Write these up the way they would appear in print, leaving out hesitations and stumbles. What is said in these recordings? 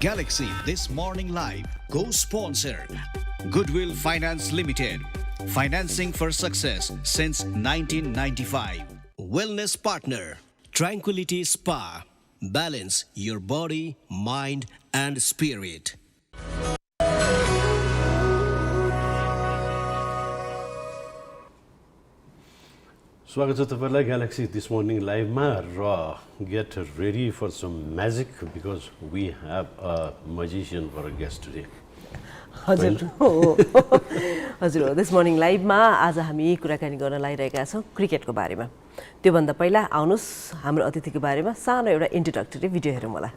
Galaxy This Morning Live co-sponsored Goodwill Finance Limited. Financing for success since 1995. Wellness partner Tranquility Spa. Balance your body, mind and spirit. स्वागत छ तपाईहरुलाई Galaxy this morning लाइभमा र get ready for some magic because we have a magician for a guest today हजुर हो हजुर हो this morning लाइभमा आज हामी कुराकानी गर्न लागिरहेका छौँ क्रिकेटको बारेमा त्योभन्दा पहिला आउनुहोस् हाम्रो अतिथिको बारेमा सानो एउटा इन्ट्रोडक्टरी भिडियो हेरौँ होला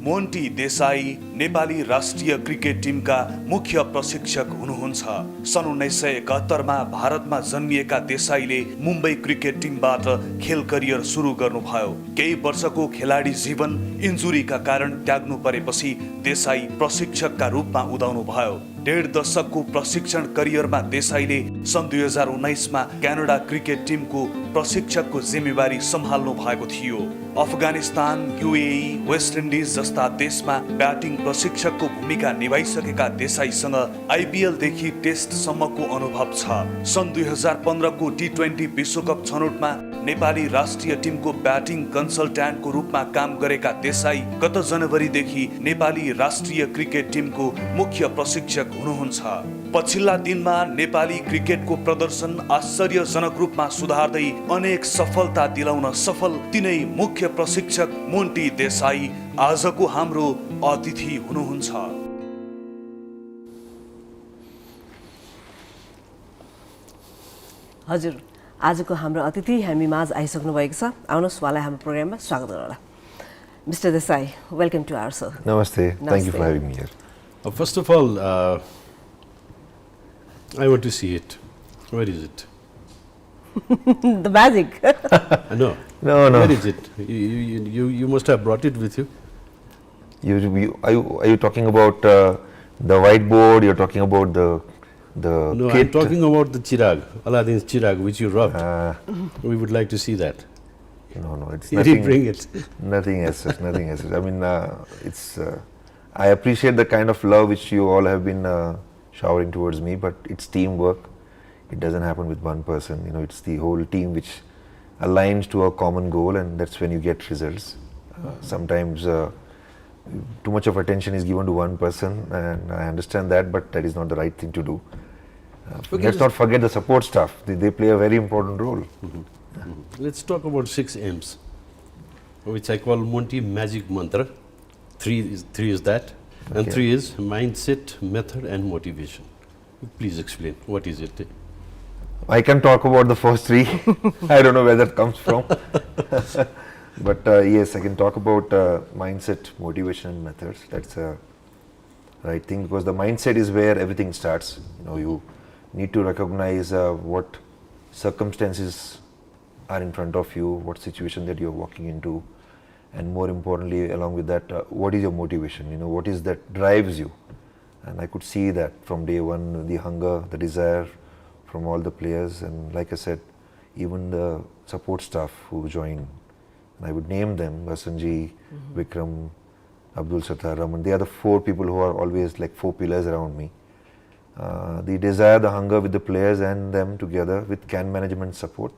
मोन्टी देसाई नेपाली राष्ट्रिय क्रिकेट टिमका मुख्य प्रशिक्षक हुनुहुन्छ। सन् 1971 मा भारतमा जन्मिएका देसाईले मुम्बई क्रिकेट टिमबाट खेल करियर सुरु गर्नुभयो। केही वर्षको खेलाडी जीवन इन्जुरीका कारण त्याग्नु परेपछि देसाई प्रशिक्षकका रूपमा उदाउनु भयो। 1.5 दशकको प्रशिक्षण करियरमा देसाईले सन् 2019 मा क्यानाडा क्रिकेट टिमको प्रशिक्षकको जिम्मेवारी सम्हाल्नु भएको थियो। अफगानिस्तान, युएई, वेस्ट इन्डिज जस्ता देशमा ब्याटिङ प्रशिक्षकको भूमिका निभाइसकेका देसाईसँग आइपिएल देखि टेस्ट सम्मको अनुभव छ। सन् 2015 को टी20 विश्वकप छनौटमा नेपाली राष्ट्रिय टिमको ब्याटिङ कन्सल्ट्यान्टको रूपमा काम गरेका देसाई गत जनवरीदेखि नेपाली राष्ट्रिय क्रिकेट टिमको मुख्य प्रशिक्षक हुनुहुन्छ। पछिल्ला दिनमा नेपाली क्रिकेटको प्रदर्शन आश्चर्यजनक रूपमा सुधार्दै अनेक सफलता दिलाउन सफल तिनै मुख्य प्रशिक्षक मोन्टी देसाई आजको हाम्रो अतिथि हुनुहुन्छ। हजुर आजको हाम्रो अतिथि हामी माझ आइसक्नु भएको छ। आउनुहोस् उहाँलाई हाम्रो प्रोग्राममा स्वागत गरौँला। Mister Desai, welcome to our show. Namaste. Thank you for having me here. First of all I want to see it. Where is it? The magic. No. No. Where is it? You must have brought it with you. Are you talking about the whiteboard? You're talking about the No, kit? I'm talking about the chirag, Aladdin's chirag, which you rubbed. We would like to see that. No, it's You nothing. didn't bring it. Nothing as such. Nothing as such. I mean, it's. I appreciate the kind of love which you all have been showering towards me, but it's teamwork. It doesn't happen with one person. You know, it's the whole team which aligns to a common goal, and that's when you get results. Sometimes too much of attention is given to one person, and I understand that, but that is not the right thing to do. Let's not forget the support staff. They play a very important role. Let's talk about 6 M's, which I call Monty Magic Mantra. 3 is that, and 3 is mindset, method, and motivation. Please explain what is it. I can talk about the first 3. I don't know where that comes from. But yes, I can talk about mindset, motivation, and methods. That's the right thing, because the mindset is where everything starts. You know, you need to recognize what circumstances are in front of you, what situation that you're walking into, and more importantly, along with that, what is your motivation? You know, what is that drives you? And I could see that from day one, the hunger, the desire from all the players, and like I said, even the support staff who join. I would name them: Vasanji, Vikram, Abdul Sattar, Raman. They are the 4 people who are always like 4 pillars around me. The desire, the hunger with the players and them together with can management support.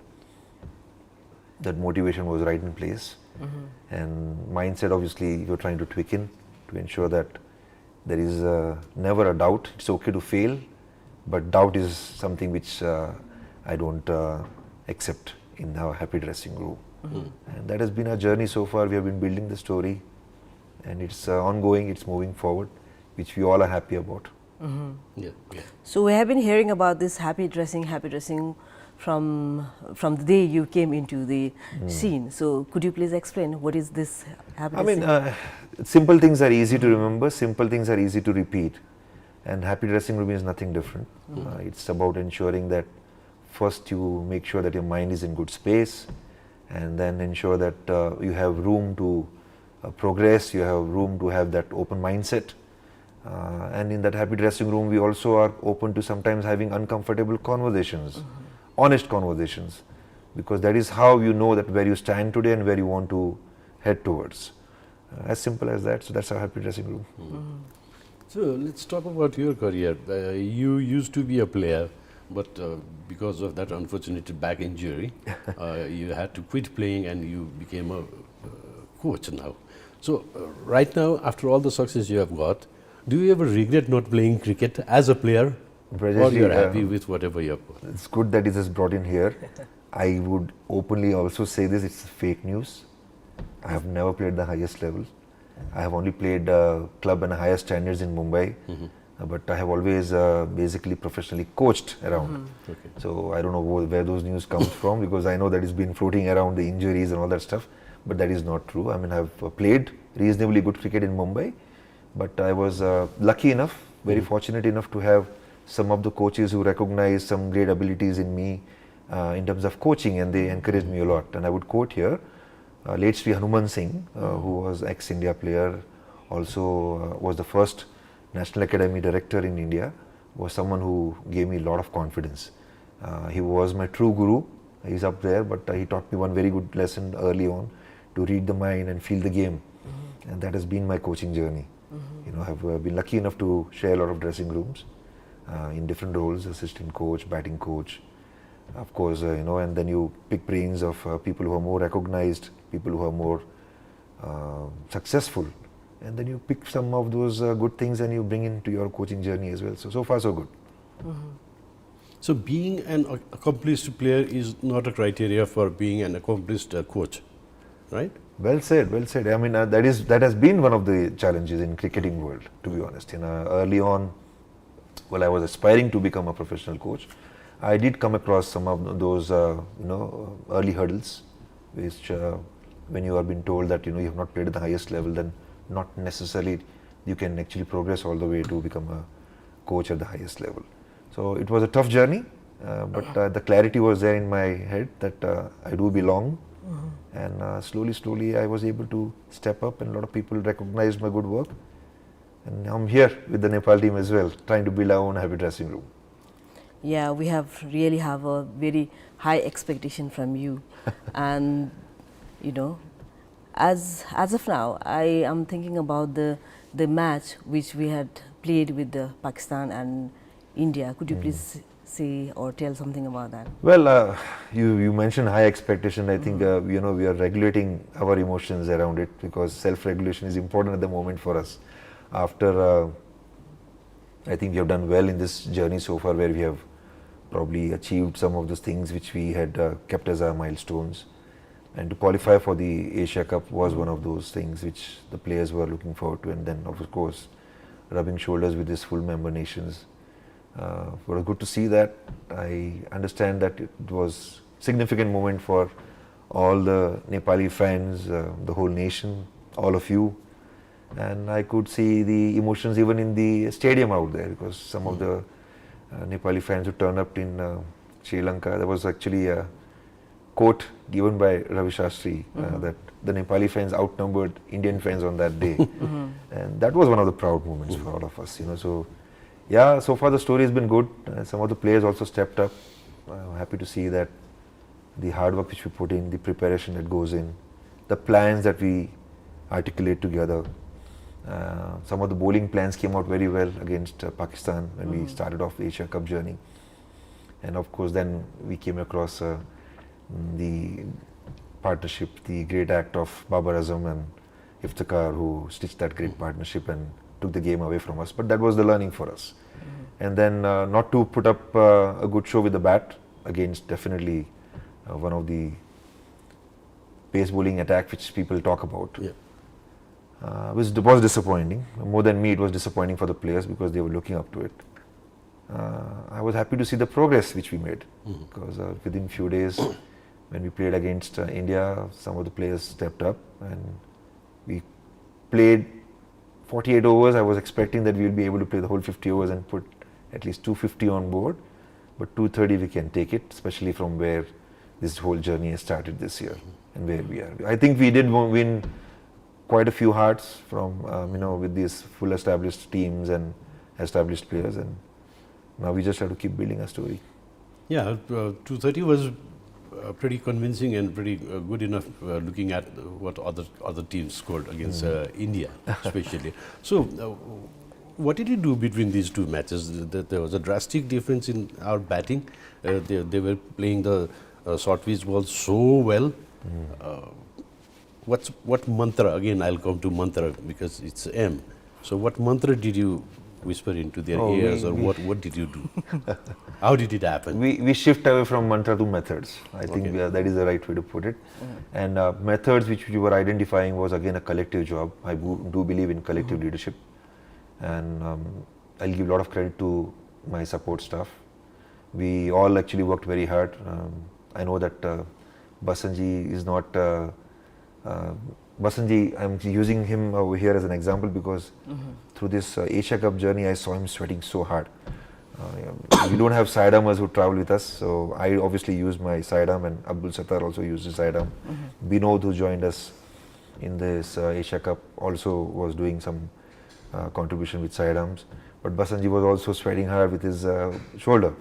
That motivation was right in place. And mindset, obviously, you're trying to tweak in to ensure that there is never a doubt. It's okay to fail, but doubt is something which I don't accept in our happy dressing room. And that has been our journey so far. We have been building the story, and it's ongoing, it's moving forward, which we all are happy about. Yeah. So we have been hearing about this happy dressing from the day you came into the scene. So could you please explain what is this happy dressing? I mean, simple things are easy to remember, simple things are easy to repeat, and happy dressing room is nothing different. It's about ensuring that first you make sure that your mind is in good space, and then ensure that you have room to progress, you have room to have that open mindset. And in that happy dressing room, we also are open to sometimes having uncomfortable conversations, honest conversations, because that is how you know that where you stand today and where you want to head towards. As simple as that. So that's our happy dressing room. So let's talk about your career. You used to be a player, but because of that unfortunate back injury, you had to quit playing and you became a coach now. So right now, after all the success you have got, do you ever regret not playing cricket as a player, or Brajesh ji, you are happy with whatever you have got? It's good that it is brought in here. I would openly also say this, it's fake news. I have never played the highest level. I have only played club and higher standards in Mumbai, but I have always basically professionally coached around. Okay. So I don't know where those news comes from, because I know that it's been floating around, the injuries and all that stuff, but that is not true. I mean, I've played reasonably good cricket in Mumbai, but I was lucky enough, very fortunate enough to have some of the coaches who recognized some great abilities in me in terms of coaching, and they encouraged me a lot. And I would quote here late Sri Hanuman Singh, who was ex-India player, also was the first National Academy director in India, was someone who gave me a lot of confidence. He was my true guru. He's up there, but he taught me one very good lesson early on, to read the mind and feel the game. And that has been my coaching journey. You know, I've been lucky enough to share a lot of dressing rooms in different roles, assistant coach, batting coach, of course, you know, and then you pick brains of people who are more recognized, people who are more successful, and then you pick some of those good things and you bring into your coaching journey as well. So far so good. So being an accomplished player is not a criteria for being an accomplished coach, right? Well said, well said. I mean, that has been one of the challenges in cricketing world, to be honest. You know, early on, while I was aspiring to become a professional coach, I did come across some of those, early hurdles, which when you are being told that, you know, you have not played at the highest level, then not necessarily you can actually progress all the way to become a coach at the highest level. So it was a tough journey, but the clarity was there in my head that I do belong. And slowly I was able to step up, and a lot of people recognized my good work. And I'm here with the Nepal team as well, trying to build our own happy dressing room. Yeah, we really have a very high expectation from you. And, you know, as of now, I am thinking about the match which we had played with the Pakistan and India. Could you please say or tell something about that? Well, you mentioned high expectation. I think we are regulating our emotions around it, because self-regulation is important at the moment for us. After I think we have done well in this journey so far, where we have probably achieved some of those things which we had kept as our milestones. And to qualify for the Asia Cup was one of those things which the players were looking forward to. And then, of course, rubbing shoulders with these full member nations. It was good to see that. I understand that it was a significant moment for all the Nepali fans, the whole nation, all of you. And I could see the emotions even in the stadium out there, because some of the Nepali fans who turned up in Sri Lanka, there was actually a quote given by Ravi Shastri that the Nepali fans outnumbered Indian fans on that day. And that was one of the proud moments for all of us, you know. So yeah, so far the story has been good. Some of the players also stepped up. I'm happy to see that the hard work which we put in, the preparation that goes in, the plans that we articulate together. Some of the bowling plans came out very well against Pakistan when we started off the Asia Cup journey. And of course then we came across the partnership, the great act of Babar Azam and Iftikhar, who stitched that great partnership and took the game away from us. But that was the learning for us. And then not to put up a good show with the bat against definitely one of the pace bowling attack which people talk about. Yeah. Was disappointing. More than me, it was disappointing for the players, because they were looking up to it. I was happy to see the progress which we made, because within few days when we played against India, some of the players stepped up and we played 48 overs. I was expecting that we will be able to play the whole 50 overs and put at least 250 on board, but 230 we can take it, especially from where this whole journey has started this year and where we are. I think we did win quite a few hearts from with these full established teams and established players, and now we just have to keep building our story. Yeah, 230 was pretty convincing and pretty good enough looking at what other teams scored against India, especially. So, what did you do between these two matches? There was a drastic difference in our batting. They were playing the short pitch ball so well. What mantra? Again, I'll come to mantra because it's M. So, what mantra did you whisper into their ears, or what did you do? How did it happen? We shift away from mantra to methods. I think that is the right way to put it. And methods which we were identifying was again a collective job. I do believe in collective leadership, and I'll give a lot of credit to my support staff. We all actually worked very hard. I know that Basanji is not Basanji, I'm using him over here as an example because through this Asia Cup journey, I saw him sweating so hard. We don't have sidearmers who travel with us, so I obviously used my sidearm, and Abdul Sattar also used his sidearm. Binod, who joined us in this Asia Cup, also was doing some contribution with sidearms. But Basanji was also sweating hard with his shoulder.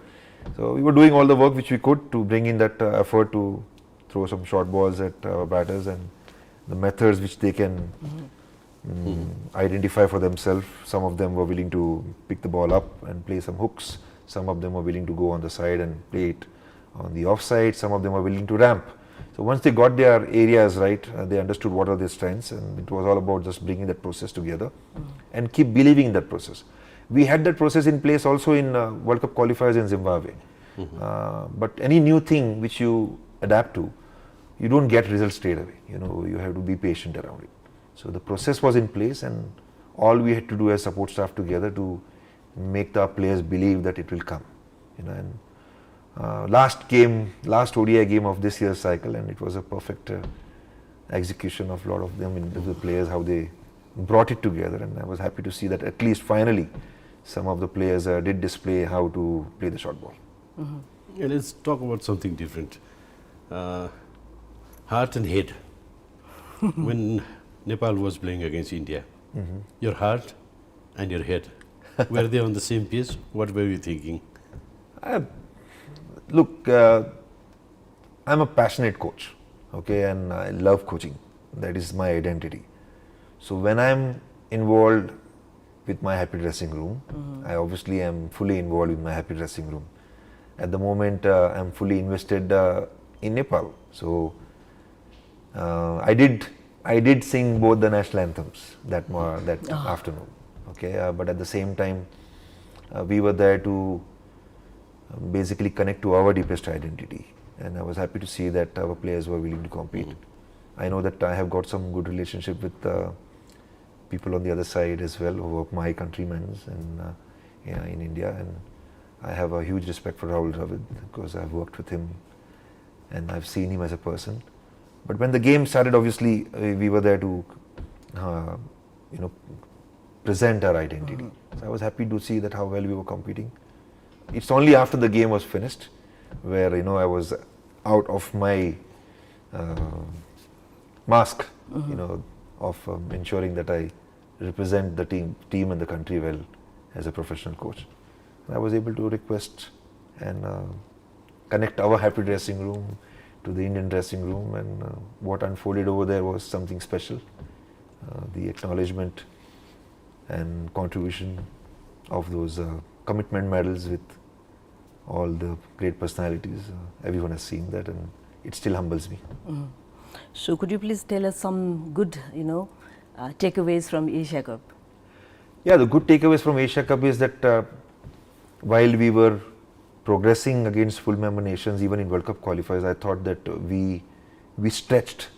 So we were doing all the work which we could to bring in that effort to throw some short balls at our batters, and the methods which they can identify for themselves. Some of them were willing to pick the ball up and play some hooks. Some of them were willing to go on the side and play it on the offside. Some of them were willing to ramp. So once they got their areas right, they understood what are their strengths, and it was all about just bringing that process together and keep believing in that process. We had that process in place also in World Cup qualifiers in Zimbabwe. But any new thing which you adapt to, you don't get results straight away. You have to be patient around it. So the process was in place, and all we had to do as support staff together to make the players believe that it will come. And last ODI game of this year's cycle, and it was a perfect execution of a lot of them, the players, how they brought it together, and I was happy to see that at least finally some of the players did display how to play the short ball. Yeah, let's talk about something different. Heart and head. When Nepal was playing against India, your heart and your head, were they on the same page? What were you thinking? Look, I'm a passionate coach, okay, and I love coaching. That is my identity. So when I'm involved with my happy dressing room, I obviously am fully involved with my happy dressing room. At the moment, I'm fully invested in Nepal. So I did sing both the national anthems that afternoon. Okay, but at the same time, we were there to basically connect to our deepest identity, and I was happy to see that our players were willing to compete. I know that I have got some good relationship with people on the other side as well, who are my countrymen in India, and I have a huge respect for Rahul Dravid because I've worked with him and I've seen him as a person. But when the game started, obviously we were there to present our identity. So I was happy to see that how well we were competing. It's only after the game was finished where I was out of my mask, of ensuring that I represent the team and the country well as a professional coach. I was able to request and connect our happy dressing room to the Indian dressing room, and what unfolded over there was something special. The acknowledgement and contribution of those commitment medals with all the great personalities. Everyone has seen that, and it still humbles me. So could you please tell us some good, takeaways from Asia Cup? Yeah, the good takeaways from Asia Cup is that while we were progressing against full member nations, even in World Cup qualifiers, I thought that we stretched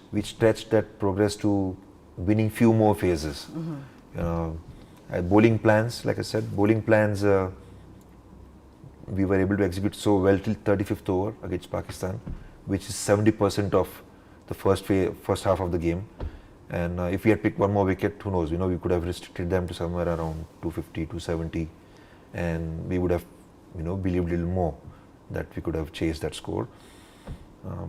that progress to winning few more phases. Bowling plans, like I said, we were able to execute so well till 35th over against Pakistan, which is 70% of the first half of the game. And if we had picked one more wicket, who knows, we could have restricted them to somewhere around 250, 270, and we would have, believed a little more that we could have chased that score.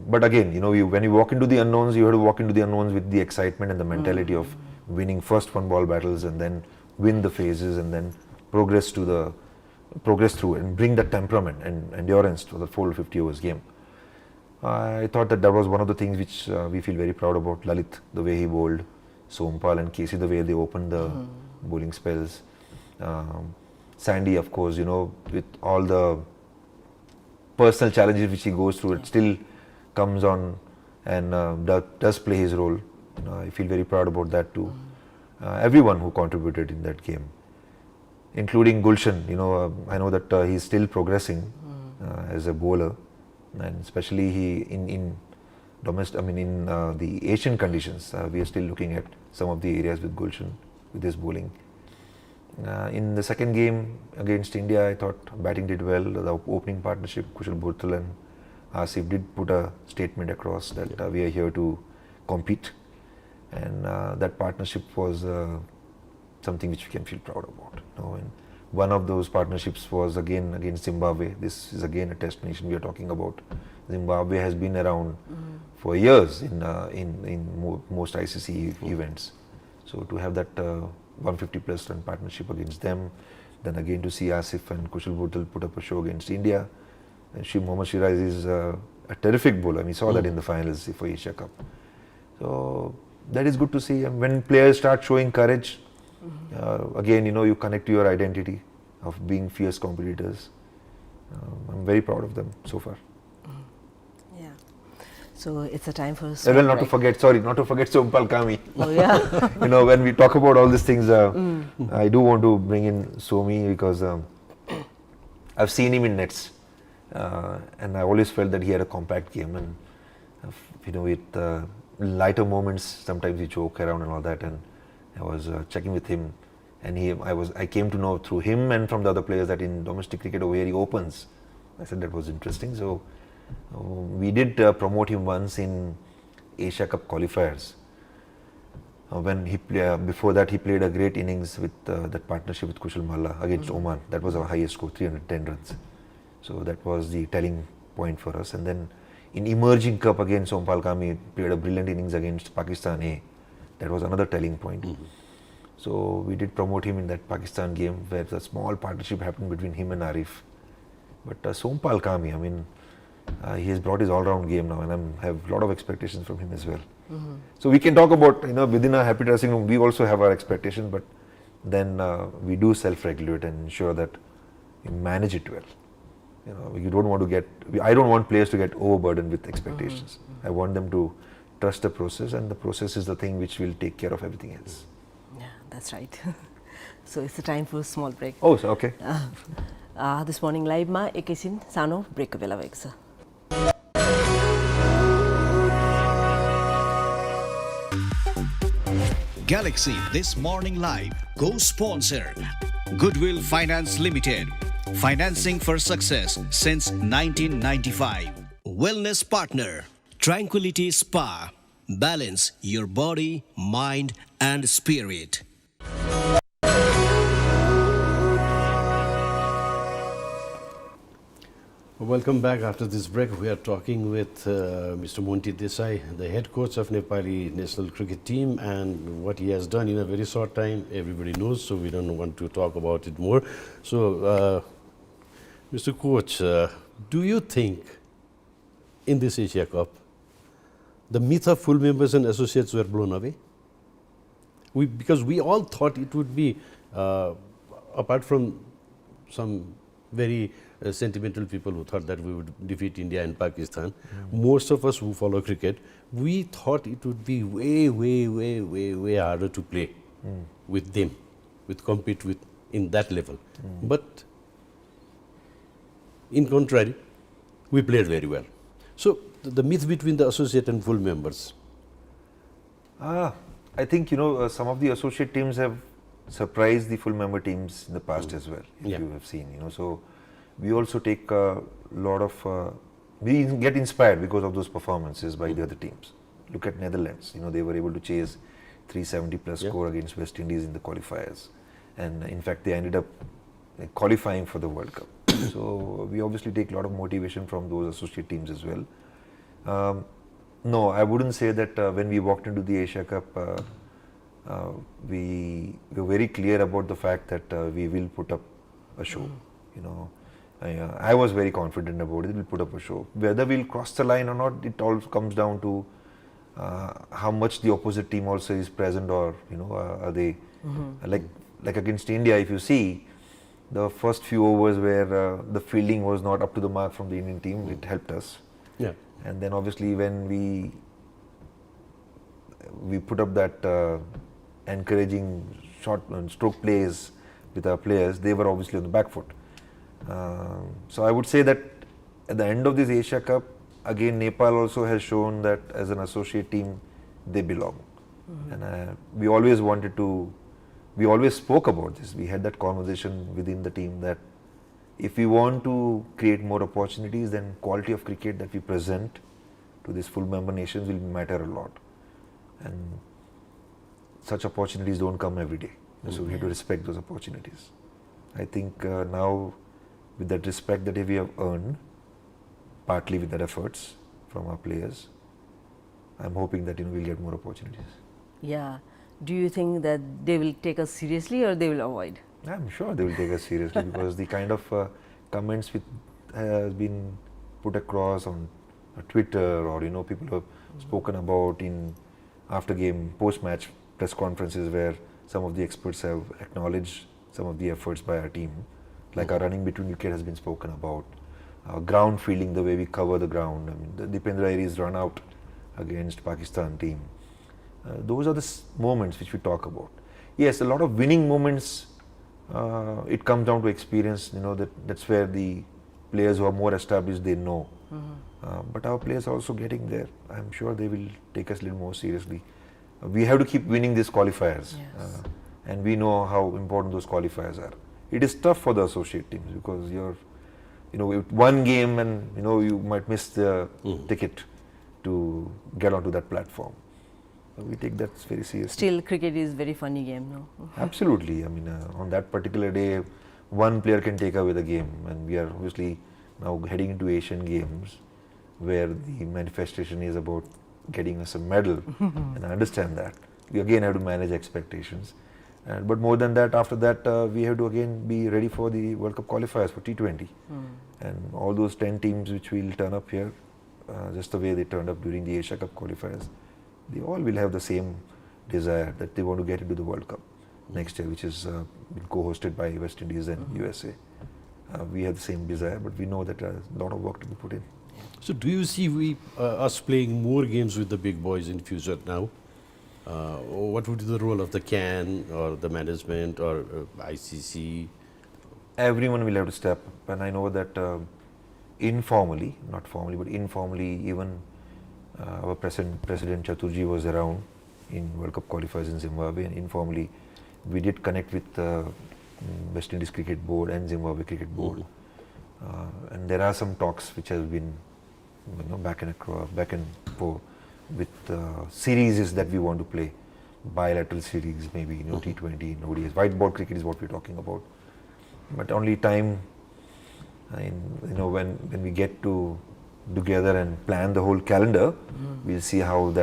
But again, when you walk into the unknowns, you have to walk into the unknowns with the excitement and the mentality of winning first one ball battles and then win the phases and then progress through and bring that temperament and endurance to the full 50 overs game. I thought that was one of the things which we feel very proud about. Lalit, the way he bowled, Sompal and Casey, the way they opened the bowling spells. Sandy, of course, with all the personal challenges which he goes through, it still comes on and does play his role. I feel very proud about that too. Everyone who contributed in that game, including Gulshan. I know that he's still progressing as a bowler, and especially he in the Asian conditions, we are still looking at some of the areas with Gulshan with his bowling. In the second game against India, I thought batting did well. The opening partnership, Kushal Bhurtal and Asif, did put a statement across that we are here to compete, and that partnership was something which we can feel proud about. And one of those partnerships was again against Zimbabwe. This is again a test nation we are talking about. Zimbabwe has been around for years in most ICC events. So to have that 150 plus run partnership against them, then again to see Asif and Kushal Bhurtal put up a show against India. And Mohammad Shiraz is a terrific bowler. We saw that in the finals for Asia Cup. So that is good to see. And when players start showing courage, again, you connect to your identity of being fierce competitors. I'm very proud of them so far. Yeah. So it's a time for us. Well, not to forget Sompal Kami. Oh yeah. When we talk about all these things, I do want to bring in Somi because I've seen him in nets, and I always felt that he had a compact game, and with lighter moments, sometimes he joke around and all that, and I was checking with him, and I came to know through him and from the other players that in domestic cricket over here he opens. I said that was interesting. So we did promote him once in Asia Cup qualifiers. When before that he played a great innings with that partnership with Kushal Malla against Oman. That was our highest score, 310 runs. So that was the telling point for us. And then in Emerging Cup against Sompal Kami, played a brilliant innings against Pakistan A. That was another telling point. So we did promote him in that Pakistan game where a small partnership happened between him and Arif. But Sompal Kami, he has brought his all-round game now, and I have a lot of expectations from him as well. So we can talk about, within our happy dressing room, we also have our expectations, but then we do self-regulate and ensure that we manage it well. You don't want to I don't want players to get overburdened with expectations. I want them to trust the process, and the process is the thing which will take care of everything else. Yeah, that's right. So it's the time for a small break. Oh, so okay. This morning live ma एकैछिन सानो ब्रेकको बेला भएको छ. Galaxy This Morning Live co-sponsor Goodwill Finance Limited. Financing for success since 1995. Wellness partner Tranquility Spa. Balance your body, mind and spirit. Welcome back. After this break, we are talking with Mr. Monty Desai, the head coach of Nepali national cricket team, and what he has done in a very short time. Everybody knows, so we don't want to talk about it more. So, Mr. Coach, do you think in this Asia Cup, the myth of full members and associates were blown away? Because we all thought it would be, apart from some very sentimental people who thought that we would defeat India and Pakistan, most of us who follow cricket, we thought it would be way harder to play with them, compete with in that level. But in contrary, we played very well. So the myth between the associate and full members. I think some of the associate teams have surprised the full member teams in the past as well. If you have seen, so we also take a lot of we get inspired because of those performances by the other teams. Look at Netherlands. They were able to chase 370 plus score against West Indies in the qualifiers, and in fact they ended up qualifying for the World Cup. So we obviously take a lot of motivation from those associate teams as well. No, I wouldn't say that when we walked into the Asia Cup, we were very clear about the fact that we will put up a show, I was very confident about it. We'll put up a show. Whether we'll cross the line or not, it all comes down to how much the opposite team also is present, or are they like against India? If you see the first few overs where the fielding was not up to the mark from the Indian team, it helped us. Yeah. And then obviously when we put up that encouraging short and stroke plays with our players, they were obviously on the back foot. So I would say that at the end of this Asia Cup, again Nepal also has shown that as an associate team they belong. And we always spoke about this. We had that conversation within the team that if we want to create more opportunities, then quality of cricket that we present to these full member nations will matter a lot. And such opportunities don't come every day. So we have to respect those opportunities. I think now with that respect that we have earned, partly with that efforts from our players, I'm hoping that we'll get more opportunities. Yeah. Do you think that they will take us seriously or they will avoid? I'm sure they will take us seriously because the kind of comments which has been put across on Twitter, or people have spoken about in after game post-match press conferences where some of the experts have acknowledged some of the efforts by our team, like our running between wicket has been spoken about, our ground fielding, the way we cover the ground. I mean, the Dipendra Airie's run out against Pakistan team. Those are the moments which we talk about. Yes, a lot of winning moments, it comes down to experience, that's where the players who are more established, they know. But our players are also getting there. I'm sure they will take us a little more seriously. We have to keep winning these qualifiers. Yes. And we know how important those qualifiers are. It is tough for the associate teams because you're, with one game and, you might miss the ticket to get onto that platform. We take that very seriously. Still, cricket is a very funny game, no? Absolutely. I mean, on that particular day, one player can take away the game, and we are obviously now heading into Asian Games, where the manifestation is about getting us a medal, and I understand that. We again have to manage expectations. But more than that, after that, we have to again be ready for the World Cup qualifiers for T20. And all those 10 teams which will turn up here, just the way they turned up during the Asia Cup qualifiers, they all will have the same desire that they want to get into the World Cup next year, which is been co-hosted by West Indies and USA. We have the same desire, but we know that a lot of work to be put in. So do you see us playing more games with the big boys in future now? What would be the role of the CAN or the management or ICC? Everyone will have to step up, and I know that informally, not formally, but informally, even our President Chaturji was around in World Cup qualifiers in Zimbabwe, and informally we did connect with West Indies Cricket Board and Zimbabwe Cricket Board, and there are some talks which have been back and forth with series that we want to play, bilateral series, maybe T20, ODIs. White ball cricket is what we're talking about, but only time, when we get together and plan the whole calendar, we'll see how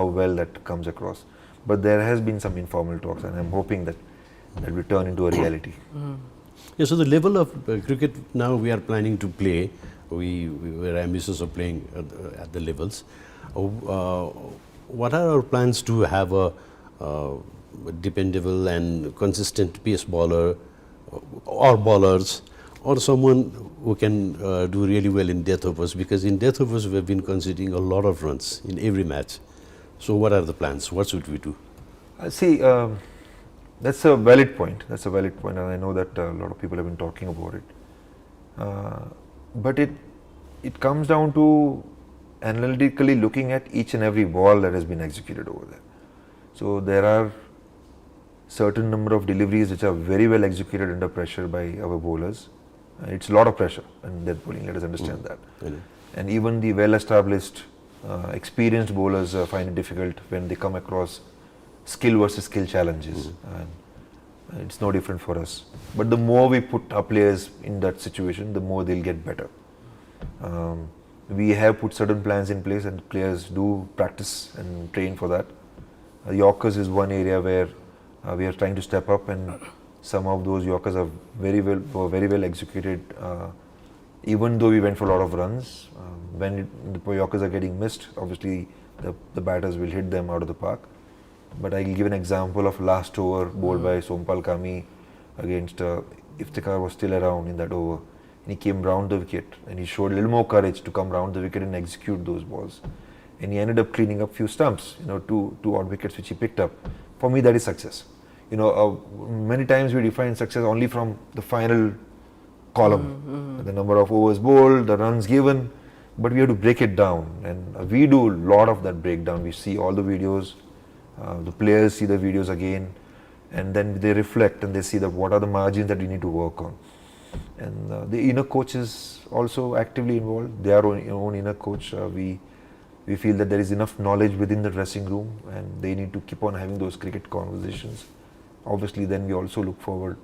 well that comes across. But there has been some informal talks, and I'm hoping that will turn into a reality. Yeah, so the level of cricket now we are planning to play, we were ambitious of playing at the levels. What are our plans to have a dependable and consistent pace bowler or bowlers, or someone who can do really well in death overs? Because in death overs we have been conceding a lot of runs in every match. So what are the plans? What should we do? See, that's a valid point. And I know that a lot of people have been talking about it. But it comes down to analytically looking at each and every ball that has been executed over there. So there are certain number of deliveries which are very well executed under pressure by our bowlers. It's a lot of pressure and death bowling, let us understand that. And even the well-established, experienced bowlers find it difficult when they come across skill versus skill challenges. And it's no different for us. But the more we put our players in that situation, the more they'll get better. We have put certain plans in place, and players do practice and train for that. Yorkers is one area where we are trying to step up, and some of those Yorkers are very well executed even though we went for a lot of runs, when the Yorkers are getting missed, obviously the batters will hit them out of the park. But I'll give an example of last over bowled by Sompal Kami against Iftikhar was still around in that over. And he came round the wicket and he showed a little more courage to come round the wicket and execute those balls. And he ended up cleaning up few stumps, two odd wickets which he picked up. For me, that is success. Many times we define success only from the final column, the number of overs bowled, the runs given, but we have to break it down, and we do a lot of that breakdown. We see all the videos, the players see the videos again, and then they reflect and they see that what are the margins that we need to work on. And the inner coach is also actively involved. They are own inner coach. We feel that there is enough knowledge within the dressing room and they need to keep on having those cricket conversations. Obviously, then we also look forward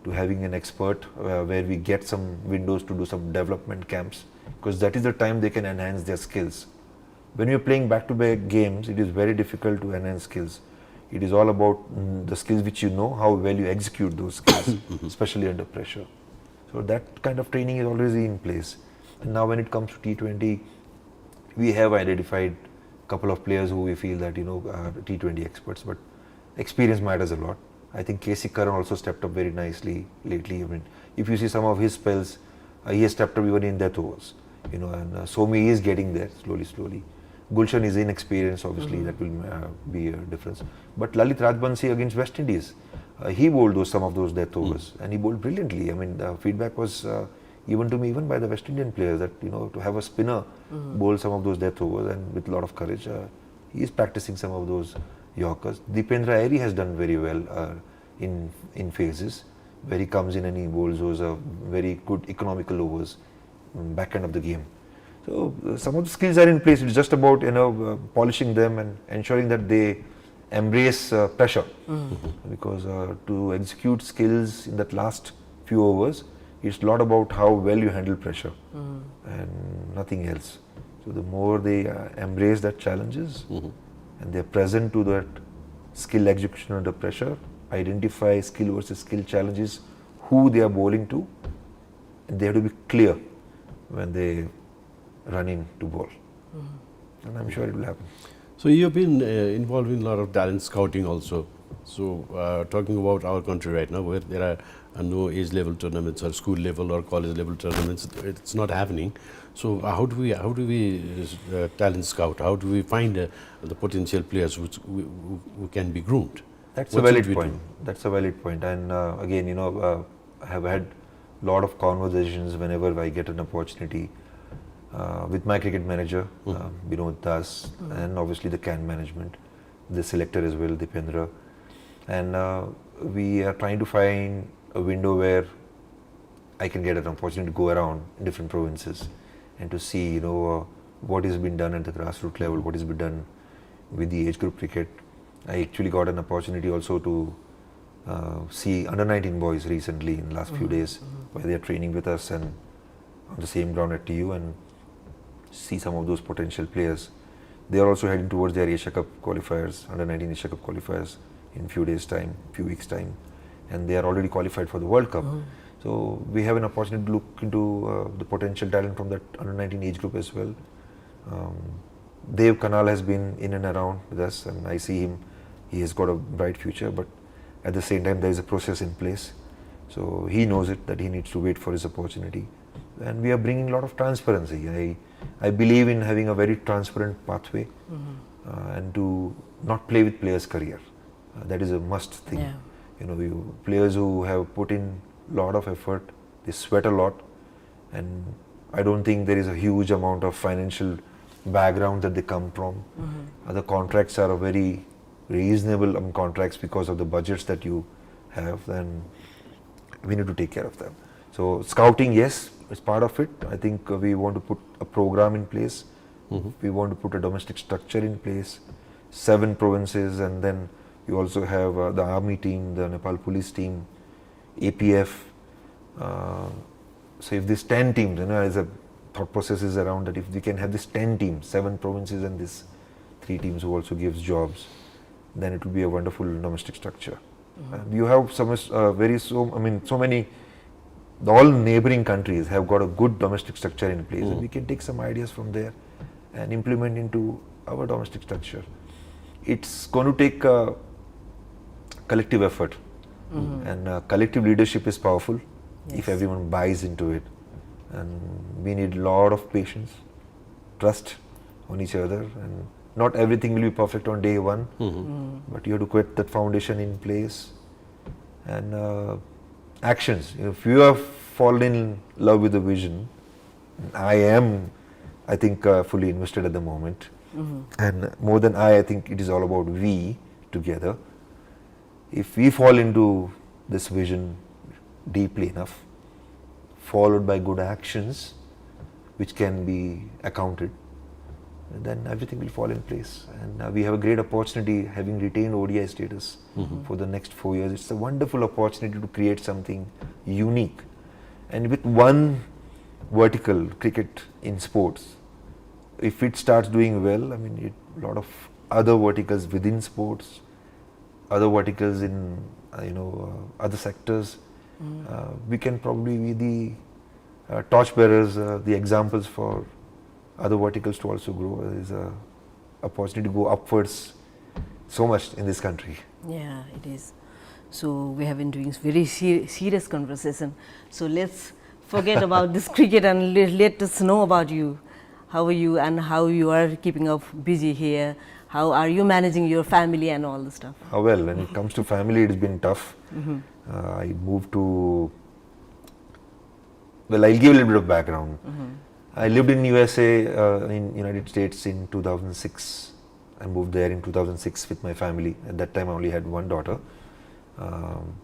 to having an expert where we get some windows to do some development camps, because that is the time they can enhance their skills. When you're playing back-to-back games, it is very difficult to enhance skills. It is all about the skills which you know, how well you execute those skills, especially under pressure. So that kind of training is already in place. And now when it comes to T20, we have identified a couple of players who we feel that are T20 experts, but experience matters a lot. I think KC Karan also stepped up very nicely lately. I mean, if you see some of his spells, he has stepped up even in death overs, and Somi is getting there slowly. Gulshan is inexperienced, obviously, that will be a difference. But Lalit Rajbansi against West Indies, he bowled some of those death overs and he bowled brilliantly. I mean, the feedback was given to me even by the West Indian players that, to have a spinner bowl some of those death overs and with a lot of courage, he is practicing some of those Yorkers. Dipendra Airy has done very well in phases where he comes in and he bowls those very good economical overs back end of the game. So some of the skills are in place. It's just about polishing them and ensuring that they embrace pressure, because to execute skills in that last few overs, it's a lot about how well you handle pressure and nothing else. So the more they embrace that challenges and they're present to that skill execution under pressure, identify skill versus skill challenges, who they are bowling to, and they have to be clear when they run in to bowl. And I'm sure it will happen. So you have been involved in a lot of talent scouting also. So talking about our country right now, where there are no age level tournaments or school level or college level tournaments, it's not happening. So how do we talent scout? How do we find the potential players who can be groomed? That's a valid point. That's a valid point. And again, I have had a lot of conversations whenever I get an opportunity with my cricket manager, Binod Das, and obviously the CAN management, the selector as well, Dipendra. And we are trying to find a window where I can get an opportunity to go around different provinces and to see, what has been done at the grassroots level, what has been done with the age group cricket. I actually got an opportunity also to see under-19 boys recently in the last few days, where they are training with us and on the same ground at TU, and see some of those potential players. They are also heading towards their Asia Cup qualifiers, under-19 Asia Cup qualifiers in few weeks time, and they are already qualified for the World Cup. So we have an opportunity to look into the potential talent from that under-19 age group as well. Dev Kanal has been in and around with us, and I see him. He has got a bright future, but at the same time there is a process in place. So he knows it, that he needs to wait for his opportunity. And we are bringing a lot of transparency. I believe in having a very transparent pathway and to not play with players' career. That is a must thing. Yeah. Players who have put in a lot of effort, they sweat a lot, and I don't think there is a huge amount of financial background that they come from. The contracts are a very reasonable contracts because of the budgets that you have, and we need to take care of them. So scouting, yes, is part of it. I think we want to put a program in place. We want to put a domestic structure in place, 7 provinces, and then we also have the army team, the Nepal police team, APF. So if these 10 teams, as a thought process is around that, if we can have this 10 teams, 7 provinces and this 3 teams who also gives jobs, then it will be a wonderful domestic structure. You have so many all neighboring countries have got a good domestic structure in place, and we can take some ideas from there and implement into our domestic structure. It's going to take collective effort, and collective leadership is powerful if everyone buys into it. And we need a lot of patience, trust on each other, and not everything will be perfect on day one, but you have to put that foundation in place. And actions, if you have fallen in love with the vision, I think fully invested at the moment, and more than I think it is all about we together. If we fall into this vision deeply enough, followed by good actions which can be accounted, then everything will fall in place. And we have a great opportunity having retained ODI status for the next 4 years. It's a wonderful opportunity to create something unique. And with one vertical, cricket in sports, if it starts doing well, I mean, a lot of other verticals within sports, other verticals in other sectors, we can probably be the torchbearers, the examples for other verticals to also grow. There is a opportunity to go upwards so much in this country. Yeah, it is. So we have been doing very serious conversation. So let's forget about this cricket and let us know about you. How are you and how you are keeping up busy here? How are you managing your family and all the stuff? Well, when it comes to family, it's been tough. I moved to, well, I'll give a little bit of background. I lived in USA, in United States in 2006. I moved there in 2006 with my family. At that time I only had one daughter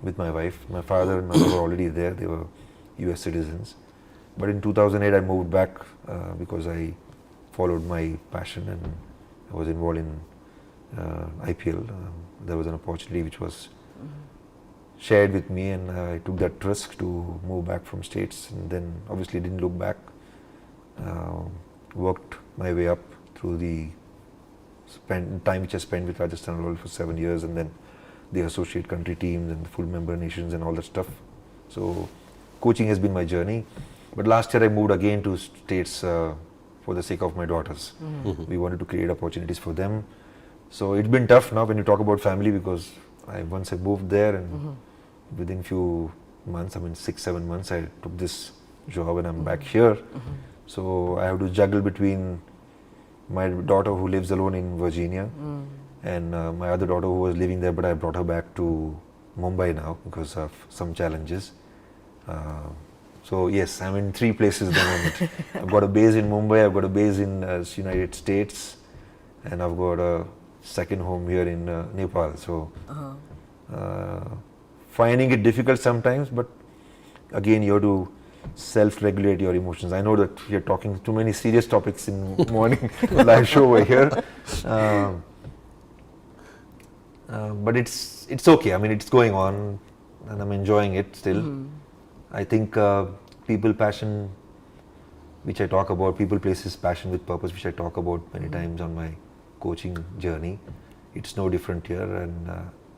with my wife. My father and mother were already there, they were US citizens. But in 2008 I moved back because I followed my passion and I was involved in IPL. There was an opportunity which was shared with me, and I took that risk to move back from States, and then obviously didn't look back. Worked my way up through the time which I spent with Rajasthan Royals for 7 years, and then the associate country teams and the full member nations and all that stuff. So coaching has been my journey. But last year I moved again to States for the sake of my daughters. We wanted to create opportunities for them. So it's been tough now when you talk about family, because once I moved there, and within few months, I mean 6-7 months, I took this job and I'm back here. So I have to juggle between my daughter who lives alone in Virginia and my other daughter who was living there, but I brought her back to Mumbai now because of some challenges. So yes, I'm in 3 places at the moment. I've got a base in Mumbai, I've got a base in United States, and I've got a second home here in Nepal. So finding it difficult sometimes, but again you have to self-regulate your emotions. I know that you're talking too many serious topics in morning live show over here, but it's okay. I mean, it's going on, and I'm enjoying it still. I think people passion, which I talk about, people places passion with purpose, which I talk about many times on my coaching journey. It's no different here, and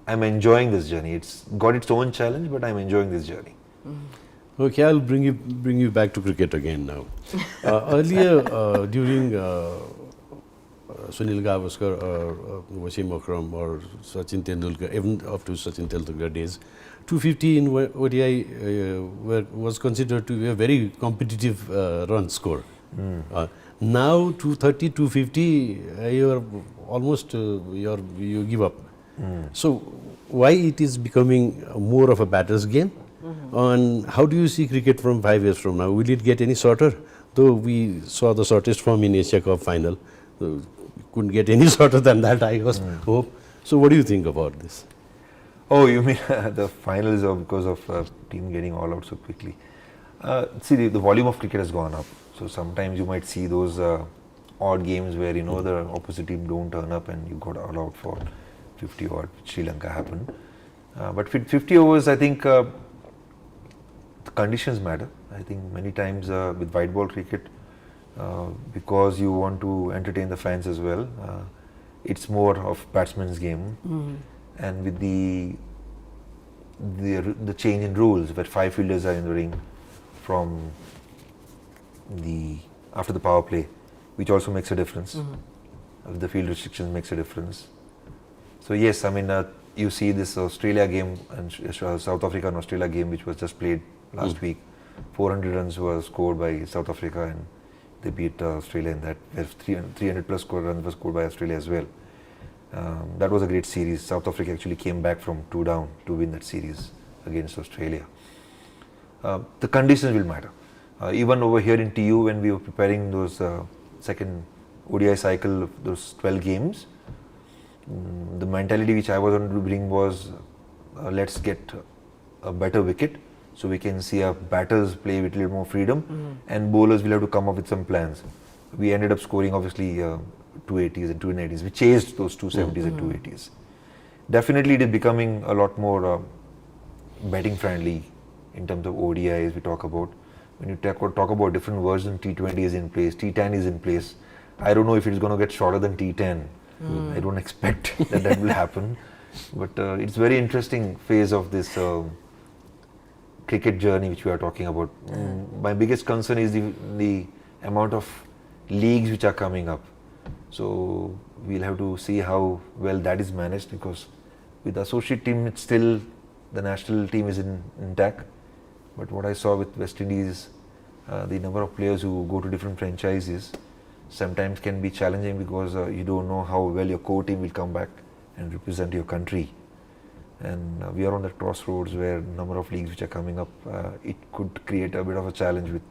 I'm enjoying this journey. It's got its own challenge, but I'm enjoying this journey. Okay, I'll bring you back to cricket again now. Earlier, during Sunil Gavaskar or Wasim Akram or Sachin Tendulkar, even up to Sachin Tendulkar days, 250 in ODI was considered to be a very competitive run score. Now 230, 250, you're almost you give up. So why it is becoming more of a batter's game? And how do you see cricket from 5 years from now? Will it get any shorter? Though we saw the shortest form in Asia Cup final, couldn't get any shorter than that, I hope. So what do you think about this? Oh, you mean the finals are because of team getting all out so quickly? See, the volume of cricket has gone up. So sometimes you might see those odd games where the opposite team don't turn up and you got all out for 50 odd. Sri Lanka happened, but 50 overs, I think. The conditions matter. I think many times with white ball cricket, because you want to entertain the fans as well, it's more of batsman's game. And with the change in rules, where 5 fielders are in the ring from after the power play, which also makes a difference. The field restrictions makes a difference. So yes, I mean, you see this Australia game and South Africa and Australia game, which was just played last week. 400 runs were scored by South Africa, and they beat Australia in that. 300 plus runs were scored by Australia as well. That was a great series. South Africa actually came back from 2 down to win that series against Australia. The conditions will matter. Even over here in TU, when we were preparing those second ODI cycle of those 12 games, the mentality which I was on to bring was let's get a better wicket so we can see our batters play with a little more freedom, and bowlers will have to come up with some plans. We ended up scoring obviously 280s and 290s. We chased those 270s and 280s. Definitely it is becoming a lot more batting friendly in terms of ODIs we talk about. When you talk about different versions, T20 is in place, T10 is in place. I don't know if it's going to get shorter than T10. I don't expect that will happen. But it's very interesting phase of this cricket journey which we are talking about. My biggest concern is the amount of leagues which are coming up. So we'll have to see how well that is managed, because with the associate team, it's still the national team is intact. But what I saw with West Indies, the number of players who go to different franchises sometimes can be challenging, because you don't know how well your core team will come back and represent your country. And we are on the crossroads where number of leagues which are coming up, it could create a bit of a challenge with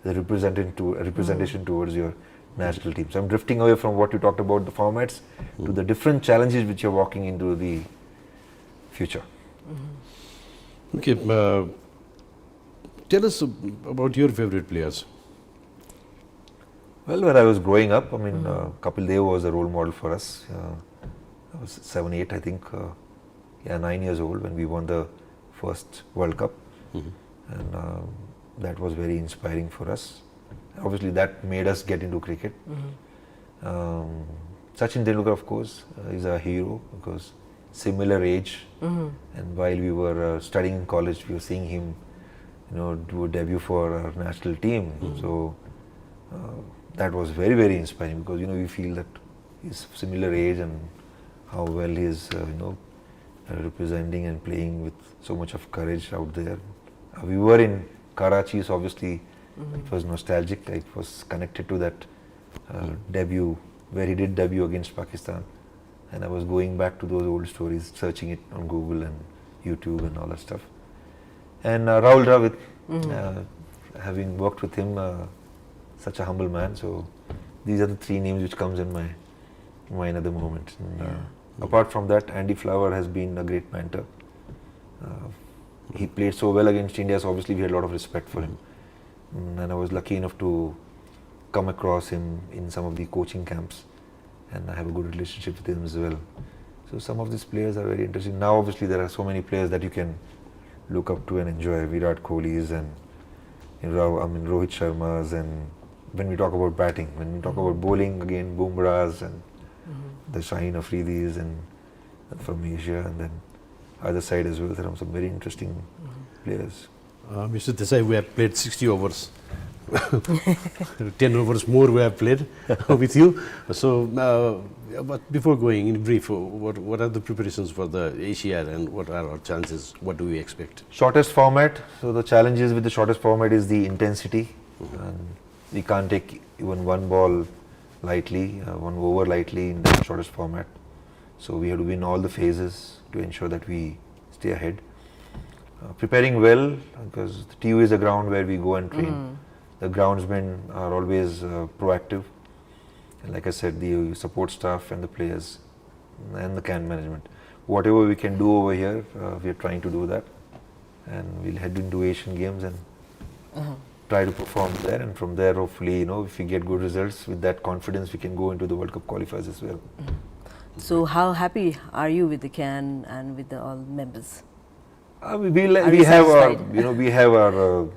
the representation towards your national team. So I'm drifting away from what you talked about, the formats, to the different challenges which you're walking into the future. Okay, tell us about your favorite players. Well, when I was growing up, I mean, Kapil Dev was a role model for us. I was 7, 8, I think, 9 years old when we won the first World Cup. And that was very inspiring for us. Obviously, that made us get into cricket. Sachin Tendulkar, of course, is a hero, because similar age. And while we were studying in college, we were seeing him, do a debut for our national team. So that was very, very inspiring, because we feel that he's similar age and how well he is, representing and playing with so much of courage out there. We were in Karachi, so obviously it was nostalgic. It was connected to that debut, where he did debut against Pakistan. And I was going back to those old stories, searching it on Google and YouTube and all that stuff. And Rahul Dravid, having worked with him, such a humble man. So these are the 3 names which comes in my mind at the moment. And, apart from that, Andy Flower has been a great mentor. He played so well against India, so obviously we had a lot of respect for him. And I was lucky enough to come across him in some of the coaching camps, and I have a good relationship with him as well. So some of these players are very interesting. Now obviously there are so many players that you can look up to and enjoy. Virat Kohli's and Rohit Sharma's, and when we talk about batting, when we talk about bowling, again Bumrah's and the Shaheen Afridi's and from Asia, and then other side as well, there are some very interesting players. Mr. Desai, we have played 60 overs. 10 overs more we have played with you. So, but before going in brief, what are the preparations for the Asia, and what are our chances? What do we expect? Shortest format. So the challenges with the shortest format is the intensity. And we can't take even one ball lightly, one over lightly in the shortest format. So we have to win all the phases to ensure that we stay ahead. Preparing well, because the TU is a ground where we go and train. The groundsmen are always proactive. And like I said, the support staff and the players and the camp management. Whatever we can do over here, we are trying to do that. And we'll head into Asian Games and try to perform there. And from there, hopefully, if we get good results, with that confidence, we can go into the World Cup qualifiers as well. So how happy are you with the CAN and with the all members? We have our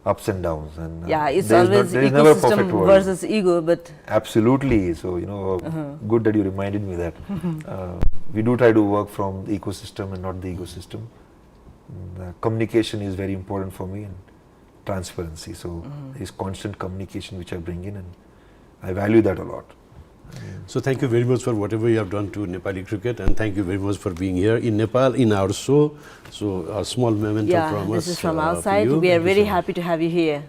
ups and downs, and it's always ecosystem versus ego, but absolutely. So good that you reminded me that we do try to work from the ecosystem and not the ecosystem. Communication is very important for me, and transparency. So there's constant communication which I bring in, and I value that a lot. So thank you very much for whatever you have done to Nepali cricket, and thank you very much for being here in Nepal in our show. So a small memento Yeah, from us. this is from for outside. you. We are Thank you very so much. happy to have you here.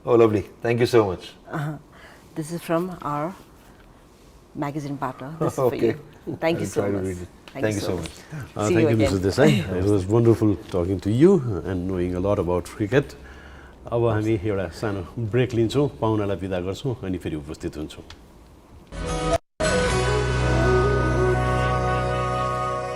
Oh, lovely. Thank you so much. This is from our magazine partner. This is for Okay. you. Thank you I'll so try to much. read it. Thank you so much. See Thank you, again. Mr. Desai. It was wonderful talking to you and knowing a lot about cricket. अब हामी एउटा सानो break लिन्छौँ, पाहुनालाई बिदा गर्छौँ अनि फेरि उपस्थित हुन्छौँ.